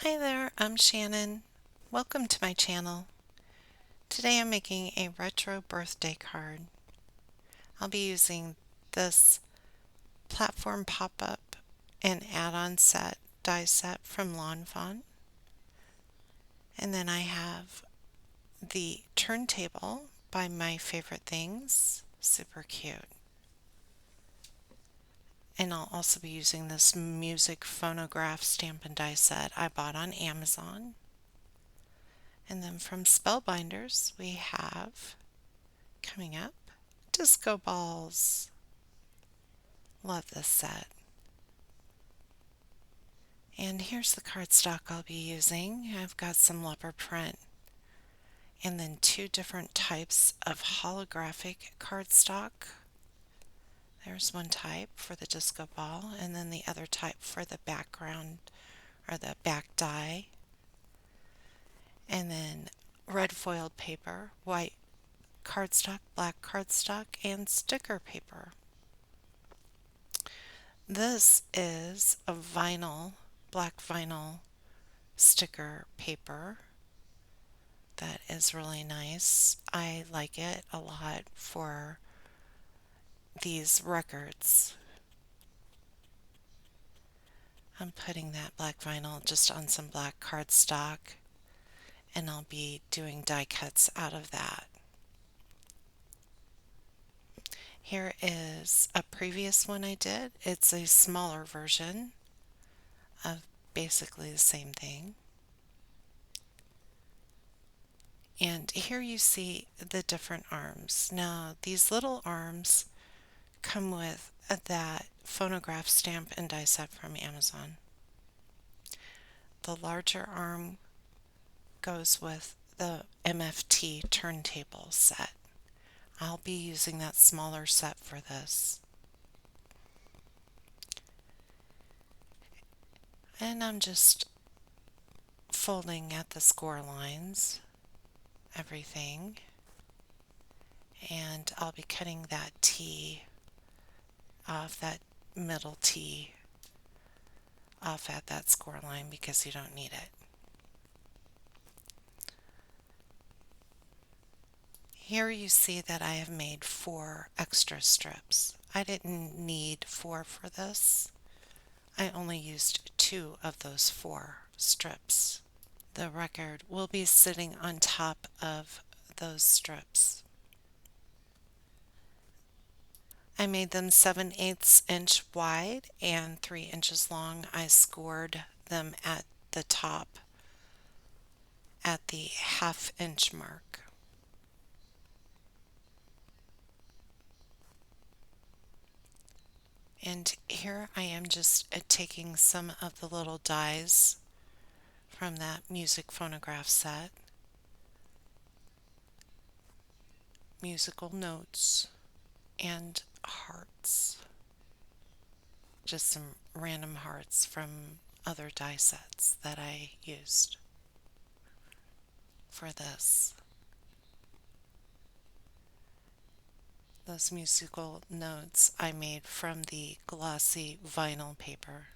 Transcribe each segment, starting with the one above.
Hi there, I'm Shannon. Welcome to my channel. Today I'm making a retro birthday card. I'll be using this platform pop-up and add-on set die set from Fawn. And then I have the turntable by My Favorite Things. Super cute. And I'll also be using this music phonograph stamp and die set I bought on Amazon. And then from Spellbinders we have, coming up, disco balls. Love this set. And here's the cardstock I'll be using. I've got some leopard print and then two different types of holographic cardstock. There's one type for the disco ball and then the other type for the background or the back die. And then red foiled paper, white cardstock, black cardstock, and sticker paper. This is a vinyl, black vinyl sticker paper that is really nice. I like it a lot for these records. I'm putting that black vinyl just on some black cardstock and I'll be doing die cuts out of that. Here is a previous one I did. It's a smaller version of basically the same thing. And here you see the different arms. Now these little arms come with that phonograph stamp and die set from Amazon. The larger arm goes with the MFT turntable set. I'll be using that smaller set for this. And I'm just folding at the score lines, everything. And I'll be cutting that T off, that middle T off at that score line because you don't need it. Here you see that I have made 4 extra strips. I didn't need 4 for this. I only used 2 of those 4 strips. The record will be sitting on top of those strips. I made them 7/8 inch wide and 3 inches long. I scored them at the top at the 1/2 inch mark. And here I am just taking some of the little dies from that music phonograph set. Musical notes and hearts. Just some random hearts from other die sets that I used for this. Those musical notes I made from the glossy vinyl paper.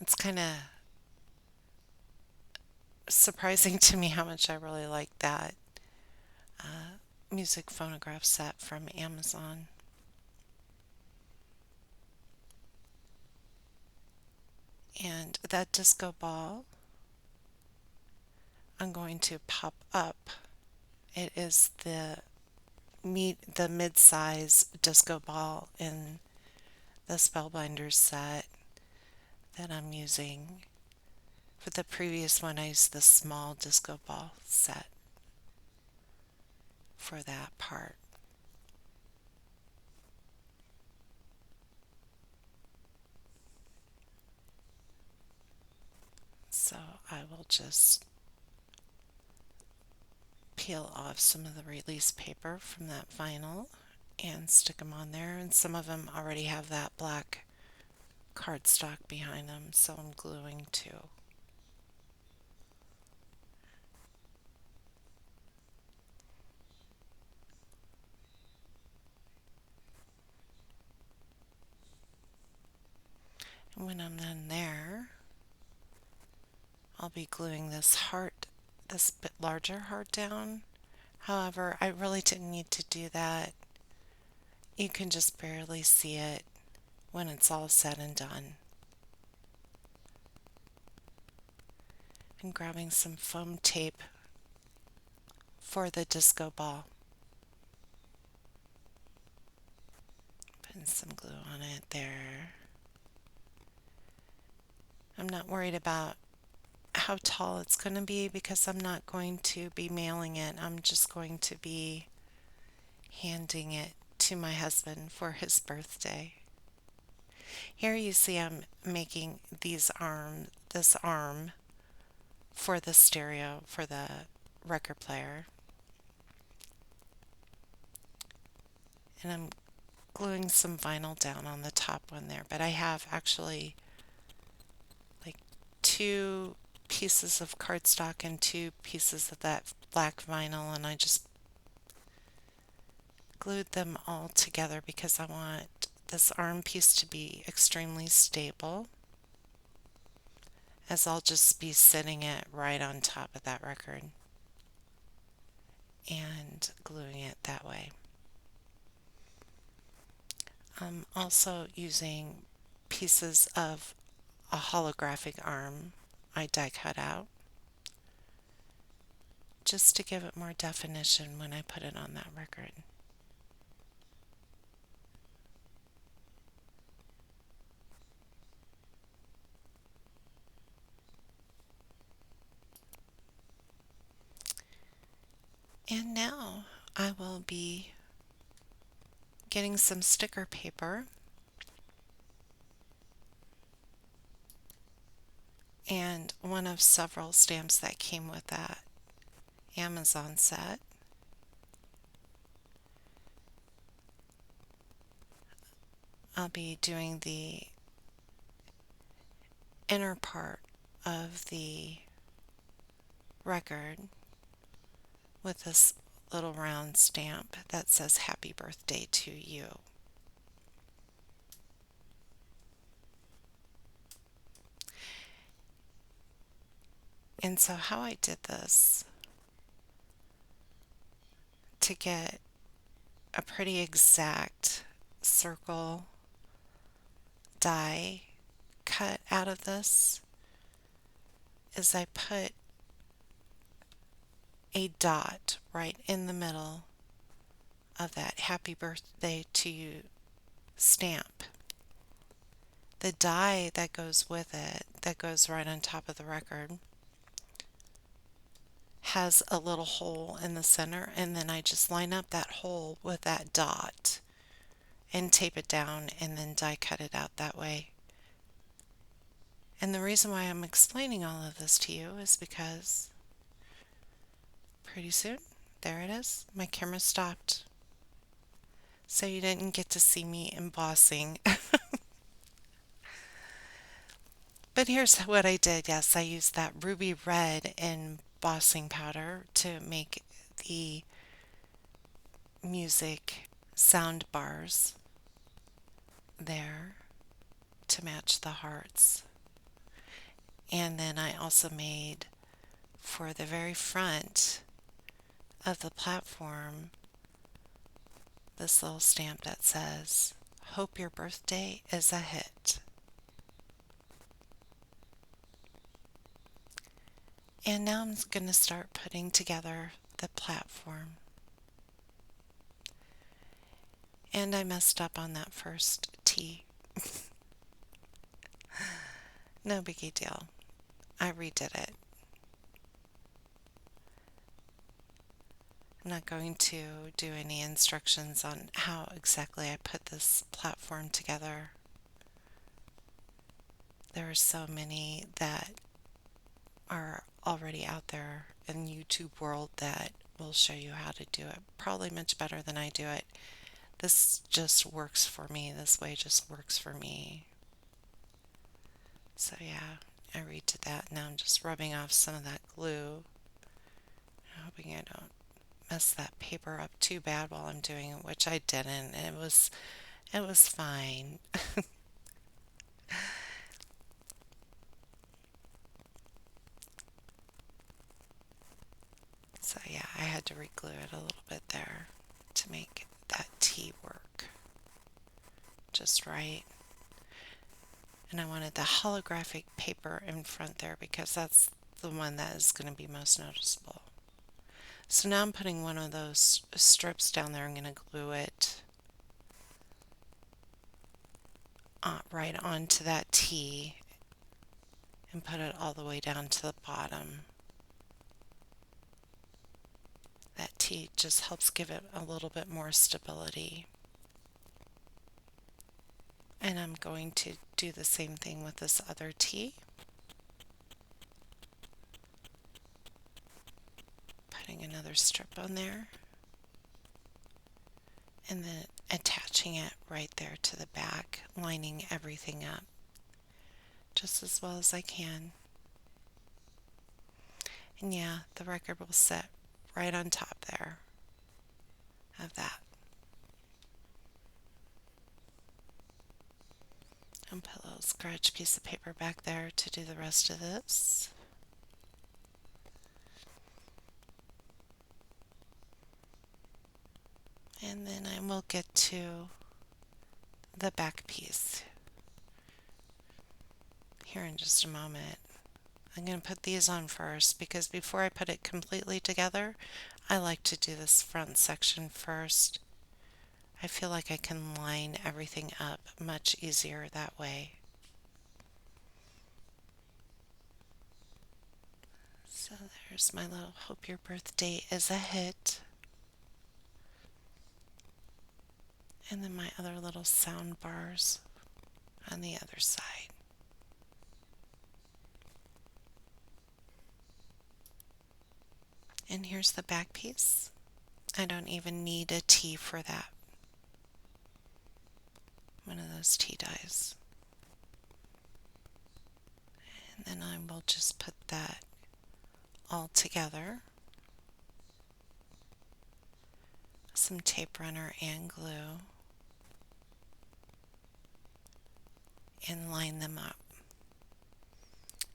It's kind of surprising to me how much I really like that music phonograph set from Amazon. And that disco ball I'm going to pop up. It is the mid-size disco ball in the Spellbinders set that I'm using. For the previous one I used the small disco ball set for that part. So I will just peel off some of the release paper from that vinyl and stick them on there, and some of them already have that black cardstock behind them, so I'm gluing too. When I'm done there, I'll be gluing this heart, this bit larger heart down. However, I really didn't need to do that. You can just barely see it when it's all said and done. And grabbing some foam tape for the disco ball. Putting some glue on it there. I'm not worried about how tall it's going to be because I'm not going to be mailing it. I'm just going to be handing it to my husband for his birthday. Here you see I'm making this arm for the stereo, for the record player. And I'm gluing some vinyl down on the top one there, but I have actually like 2 pieces of cardstock and 2 pieces of that black vinyl, and I just glued them all together because I want this arm piece to be extremely stable, as I'll just be sitting it right on top of that record and gluing it that way. I'm also using pieces of a holographic arm I die cut out just to give it more definition when I put it on that record. And now I will be getting some sticker paper and one of several stamps that came with that Amazon set. I'll be doing the inner part of the record with this little round stamp that says happy birthday to you. And so how I did this to get a pretty exact circle die cut out of this is I put a dot right in the middle of that happy birthday to you stamp. The die that goes with it, that goes right on top of the record, has a little hole in the center, and then I just line up that hole with that dot and tape it down and then die cut it out that way. And the reason why I'm explaining all of this to you is because pretty soon, there it is, my camera stopped. So you didn't get to see me embossing. But here's what I did. Yes, I used that Ruby Red embossing powder to make the music sound bars there to match the hearts. And then I also made for the very front of the platform this little stamp that says, "Hope your birthday is a hit." And now I'm going to start putting together the platform. And I messed up on that first T. No biggie deal. I redid it. I'm not going to do any instructions on how exactly I put this platform together. There are so many that are already out there in YouTube world that will show you how to do it probably much better than I do it. This just works for me. This way just works for me. So yeah, I redid that. Now I'm just rubbing off some of that glue, hoping I don't mess that paper up too bad while I'm doing it, which I didn't. It was fine. So yeah, I had to re-glue it a little bit there to make that T work just right. And I wanted the holographic paper in front there because that's the one that is going to be most noticeable. So now I'm putting one of those strips down there. I'm going to glue it right onto that T and put it all the way down to the bottom. That T just helps give it a little bit more stability. And I'm going to do the same thing with this other T. Putting another strip on there. And then attaching it right there to the back, lining everything up just as well as I can. And yeah, the record will sit right on top there of that. And put a little scratch piece of paper back there to do the rest of this. And then I will get to the back piece here in just a moment. I'm going to put these on first because before I put it completely together, I like to do this front section first. I feel like I can line everything up much easier that way. So there's my little Hope Your Birthday is a Hit. And then my other little sound bars on the other side. And here's the back piece. I don't even need a T for that. One of those tea dyes. And then I will just put that all together. Some tape runner and glue. And line them up.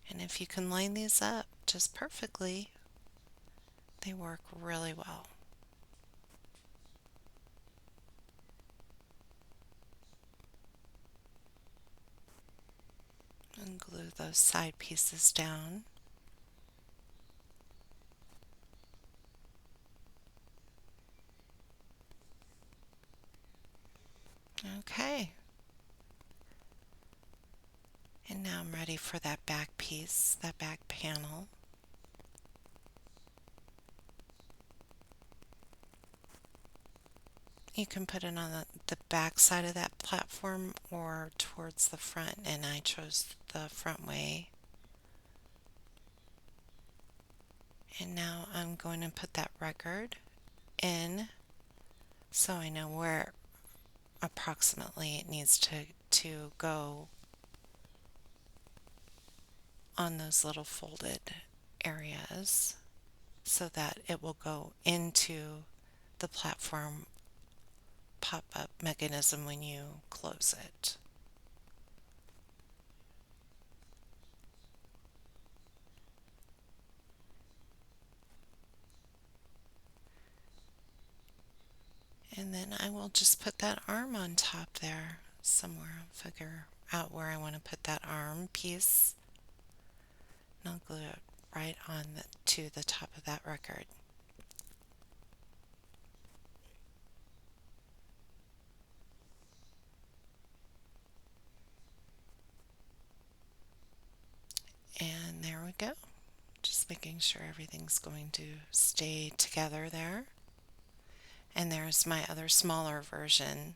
And if you can line these up just perfectly, they work really well. And glue those side pieces down. Okay. And now I'm ready for that back piece, that back panel. You can put it on the back side of that platform or towards the front, and I chose the front way. And now I'm going to put that record in so I know where approximately it needs to go on those little folded areas so that it will go into the platform pop-up mechanism when you close it. And then I will just put that arm on top there somewhere. I'll figure out where I want to put that arm piece. And I'll glue it right on to the top of that record. And there we go. Just making sure everything's going to stay together there. And there's my other smaller version.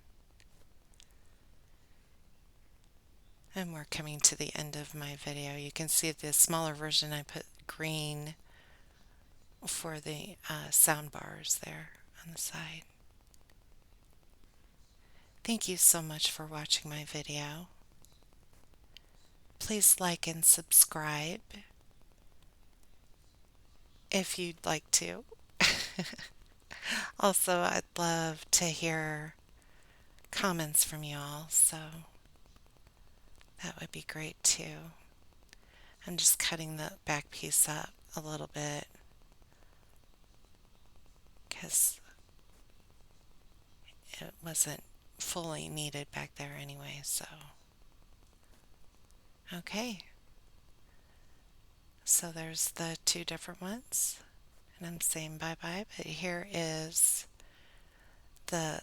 And we're coming to the end of my video. You can see the smaller version I put green for the sound bars there on the side. Thank you so much for watching my video. Please like and subscribe if you'd like to. Also, I'd love to hear comments from you all, so that would be great too. I'm just cutting the back piece up a little bit because it wasn't fully needed back there anyway, so. Okay, so there's the two different ones, and I'm saying bye-bye, but here is the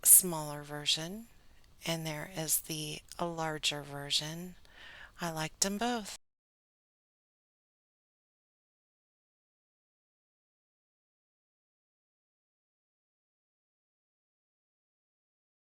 smaller version, and there is the larger version. I liked them both.